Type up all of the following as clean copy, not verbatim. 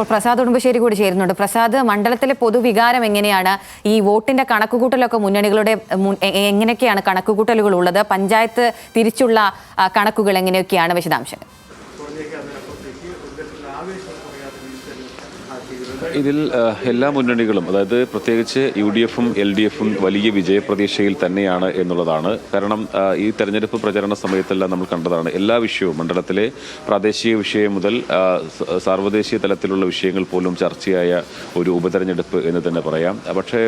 പ്രസാദ് ഉടുമ്പശ്ശേരി കൂടി ചേരുന്നുണ്ട്. പ്രസാദ്, മണ്ഡലത്തിലെ പൊതുവികാരം എങ്ങനെയാണ്? ഈ വോട്ടിന്റെ കണക്കുകൂട്ടലൊക്കെ മുന്നണികളുടെ എങ്ങനെയൊക്കെയാണ് കണക്കുകൂട്ടലുകൾ ഉള്ളത്? പഞ്ചായത്ത് തിരിച്ചുള്ള കണക്കുകൾ എങ്ങനെയൊക്കെയാണ്? വിശദാംശങ്ങൾ. ഇതിൽ എല്ലാ മുന്നണികളും, അതായത് പ്രത്യേകിച്ച് UDF-ഉം LDF-ഉം വലിയ വിജയപ്രതീക്ഷയിൽ തന്നെയാണ് എന്നുള്ളതാണ്. കാരണം ഈ തെരഞ്ഞെടുപ്പ് പ്രചരണ സമയത്തെല്ലാം നമ്മൾ കണ്ടതാണ്. എല്ലാ വിഷയവും, മണ്ഡലത്തിലെ പ്രാദേശിക വിഷയം മുതൽ സാർവദേശീയ തലത്തിലുള്ള വിഷയങ്ങൾ പോലും ചർച്ചയായ ഒരു ഉപതെരഞ്ഞെടുപ്പ് എന്ന് തന്നെ പറയാം. പക്ഷേ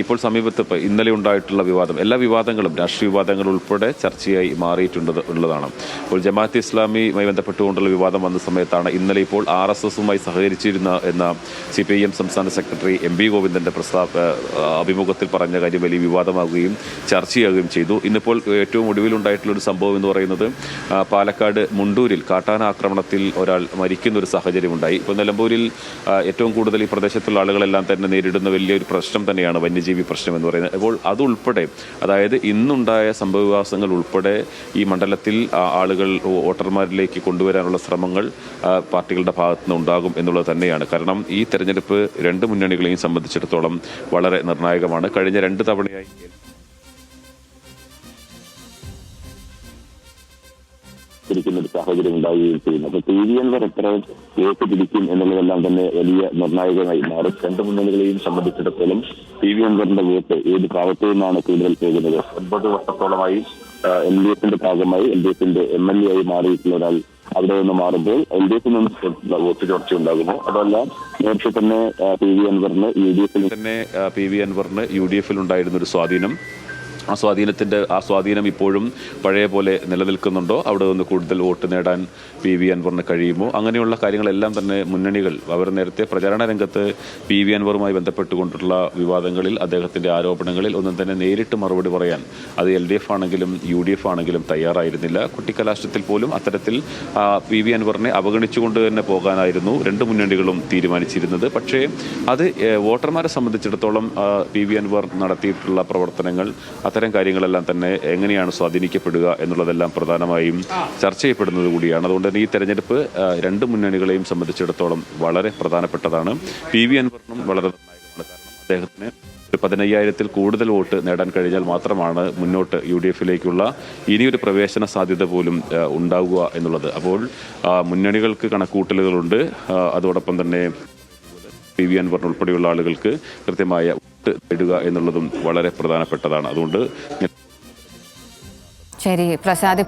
ഇപ്പോൾ സമീപത്ത് ഇന്നലെ ഉണ്ടായിട്ടുള്ള വിവാദം, എല്ലാ വിവാദങ്ങളും, രാഷ്ട്രീയ വിവാദങ്ങൾ ഉൾപ്പെടെ ചർച്ചയായി മാറിയിട്ടുള്ളതാണ്. ഇപ്പോൾ ജമാഅത്തെ ഇസ്ലാമിയുമായി ബന്ധപ്പെട്ടുകൊണ്ടുള്ള വിവാദം വന്ന സമയത്താണ് ഇന്നലെ ഇപ്പോൾ RSS-ഉമായി സഹകരിച്ചിരുന്ന എന്ന CPIM സംസ്ഥാന സെക്രട്ടറി MV ഗോവിന്ദന്റെ അഭിമുഖത്തിൽ പറഞ്ഞ കാര്യം വലിയ വിവാദമാകുകയും ചർച്ചയാകുകയും ചെയ്തു. ഇന്നിപ്പോൾ ഏറ്റവും ഒടുവിലുണ്ടായിട്ടുള്ള ഒരു സംഭവം എന്ന് പറയുന്നത് പാലക്കാട് മുണ്ടൂരിൽ കാട്ടാന ആക്രമണത്തിൽ ഒരാൾ മരിക്കുന്ന ഒരു സാഹചര്യമുണ്ടായി. ഇപ്പോൾ നിലമ്പൂരിൽ ഏറ്റവും കൂടുതൽ ഈ പ്രദേശത്തുള്ള ആളുകളെല്ലാം തന്നെ നേരിടുന്ന വലിയൊരു പ്രശ്നം തന്നെയാണ് വന്യജീവി പ്രശ്നം എന്ന് പറയുന്നത്. അപ്പോൾ അതുൾപ്പെടെ, അതായത് ഇന്നുണ്ടായ സംഭവവികാസങ്ങൾ ഉൾപ്പെടെ ഈ മണ്ഡലത്തിൽ ആളുകൾ വോട്ടർമാരിലേക്ക് കൊണ്ടുവരാനുള്ള ശ്രമങ്ങൾ പാർട്ടികളുടെ ഭാഗത്തുനിന്ന് ഉണ്ടാകും എന്നുള്ളത് തന്നെയാണ്. കാരണം ഈ തെരഞ്ഞെടുപ്പ് രണ്ട് മുന്നണികളെയും സംബന്ധിച്ചിടത്തോളം വളരെ നിർണായകമാണ്. കഴിഞ്ഞ 2 തവണയായി ഒരു സാഹചര്യം ഉണ്ടാവുകയും ചെയ്യുന്നു. അപ്പോൾ PV Anwar എത്ര വോട്ട് പിടിക്കും എന്നുള്ളതെല്ലാം തന്നെ വലിയ നിർണായകമായി മാറും. രണ്ട് മുന്നണികളെയും സംബന്ധിച്ചിടത്തോളം PV Anwarന്റെ വോട്ട് ഏത് ഭാഗത്തു നിന്നാണ് കൂടുതൽ പോകുന്നത്? 9 വർഷത്തോളമായി LDF-ന്റെ ഭാഗമായി LDF-ന്റെ MLA ആയി മാറിയിട്ടുള്ള ഒരാൾ അവിടെ നിന്ന് മാറുമ്പോൾ LDF-ൽ നിന്ന് വോട്ട് ചോർച്ച ഉണ്ടാകുന്നു. അതല്ല, നേരത്തെ തന്നെ PV Anwarന് UDF-ൽ ഉണ്ടായിരുന്ന ഒരു സ്വാധീനം, ആ സ്വാധീനം ഇപ്പോഴും പഴയ പോലെ നിലനിൽക്കുന്നുണ്ടോ? അവിടെ നിന്ന് കൂടുതൽ വോട്ട് നേടാൻ PV Anwarന് കഴിയുമോ? അങ്ങനെയുള്ള കാര്യങ്ങളെല്ലാം തന്നെ മുന്നണികൾ, അവർ നേരത്തെ പ്രചാരണ രംഗത്ത് PV Anwarമായി ബന്ധപ്പെട്ടുകൊണ്ടുള്ള വിവാദങ്ങളിൽ, അദ്ദേഹത്തിൻ്റെ ആരോപണങ്ങളിൽ ഒന്നും തന്നെ നേരിട്ട് മറുപടി പറയാൻ അത് LDF ആണെങ്കിലും UDF ആണെങ്കിലും തയ്യാറായിരുന്നില്ല. കുട്ടിക്കലാശത്തിൽ പോലും അത്തരത്തിൽ PV Anwarനെ അവഗണിച്ചുകൊണ്ട് തന്നെ പോകാനായിരുന്നു രണ്ട് മുന്നണികളും തീരുമാനിച്ചിരുന്നത്. പക്ഷേ അത് വോട്ടർമാരെ സംബന്ധിച്ചിടത്തോളം PV Anwar നടത്തിയിട്ടുള്ള പ്രവർത്തനങ്ങൾ, അത്തരം കാര്യങ്ങളെല്ലാം തന്നെ എങ്ങനെയാണ് സ്വാധീനിക്കപ്പെടുക എന്നുള്ളതെല്ലാം പ്രധാനമായും ചർച്ച ചെയ്യപ്പെടുന്നത് കൂടിയാണ്. അതുകൊണ്ട് തന്നെ ഈ തെരഞ്ഞെടുപ്പ് രണ്ട് മുന്നണികളെയും സംബന്ധിച്ചിടത്തോളം വളരെ പ്രധാനപ്പെട്ടതാണ്. PV Anwarനും വളരെ നിർണായകമാണ്. കാരണം അദ്ദേഹത്തിന് ഒരു 15,000-ൽ കൂടുതൽ വോട്ട് നേടാൻ കഴിഞ്ഞാൽ മാത്രമാണ് മുന്നോട്ട് UDF-ലേക്കുള്ള ഇനിയൊരു പ്രവേശന സാധ്യത പോലും ഉണ്ടാവുക എന്നുള്ളത്. അപ്പോൾ മുന്നണികൾക്ക് കണക്കൂട്ടലുകളുണ്ട്. അതോടൊപ്പം തന്നെ PV Anwar ഉൾപ്പെടെയുള്ള ആളുകൾക്ക് കൃത്യമായ വോട്ട് നേടുക എന്നുള്ളതും വളരെ പ്രധാനപ്പെട്ടതാണ്. അതുകൊണ്ട് ശരി പ്രസാദ്.